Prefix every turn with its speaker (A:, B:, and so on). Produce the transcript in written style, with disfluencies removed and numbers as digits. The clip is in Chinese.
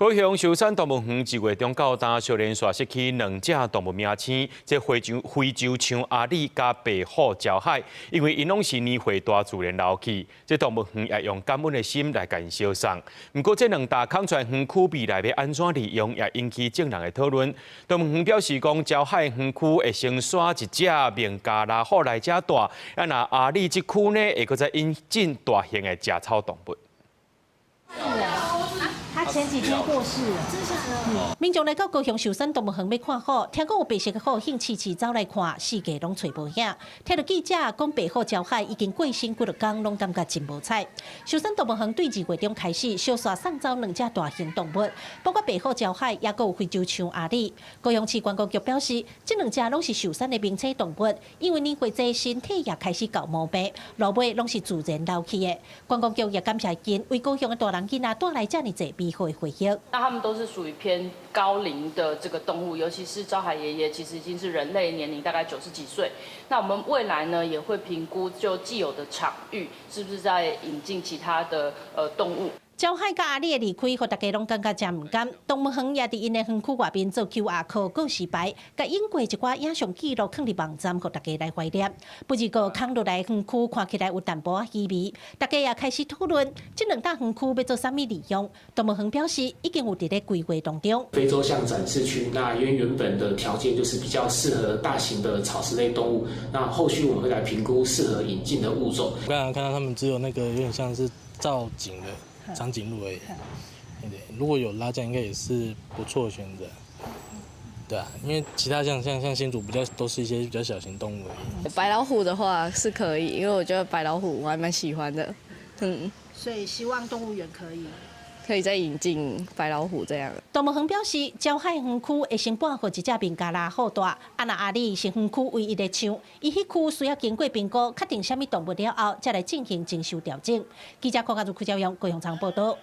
A: 高雄寿山动物园1月中到今，小连续失去2只动物名星，即非洲象阿里加白虎礁海，因为因拢是年岁大自然老去，即动物园也用感恩的心来甲因烧送。不过，这2大康泉园区未来要安怎利用，也引起众人的讨论。动物园表示讲，礁海园区会先选一只名加拉虎来遮大，啊那阿里这区呢，会搁再引进大型的食草动物。
B: 他前几天过世了。民众来到高雄寿山动物园要看虎，听讲有白色的虎兴市市走来看，四界拢找无影。听到记者讲白虎礁海已经过身几多天，拢感觉真无彩。寿山动物园对2月中开始小刷送走2只大型动物，包括白虎礁海，也有非洲象阿里。高雄市观光局表示，这2只拢是寿山的名册动物，因为年岁大，身体也开始搞毛病，落尾拢是自然老去的。观光局也感谢因为高雄的大人囡仔带来这么多美好的回忆。
C: 那他们都是属于偏高龄的这个动物，尤其是昭海爷爷，其实已经是人类年龄大概90几岁。那我们未来呢也会评估就既有的场域，是不是在引进其他的动物。
B: 礁海甲阿里的离开，互大家拢感觉真唔甘。动物园也伫因的园区外面做 QR code 告示牌，甲引过一寡影像记录放伫网站，互大家来怀念。不过个空落来园区看起来有淡薄稀微，大家也开始讨论这2大园区要做啥物利用。动物园表示已经有伫咧规划当中。
D: 非洲象展示区，那因为原本的条件就是比较适合大型的草食类动物，那后续我们会来评估适合引进的物种。
E: 我刚刚看到他们只有那个有点像是造景的。长颈鹿而已，对，如果有拉架，应该也是不错的选择，对啊，因为其他像新竹比较都是一些比较小型动物而已。
F: 白老虎的话是可以，因为我觉得白老虎我还蛮喜欢的，
B: 所以希望动物园
F: 可以再引进白老虎这样。
B: 动物园表示，礁海园区会先搬互一只名加拉虎大，啊那阿里是园区唯一的象，伊迄区需要经过评估，确定什么动物了后，再来进行征收调整。记者柯家如柯昭阳高雄场报道。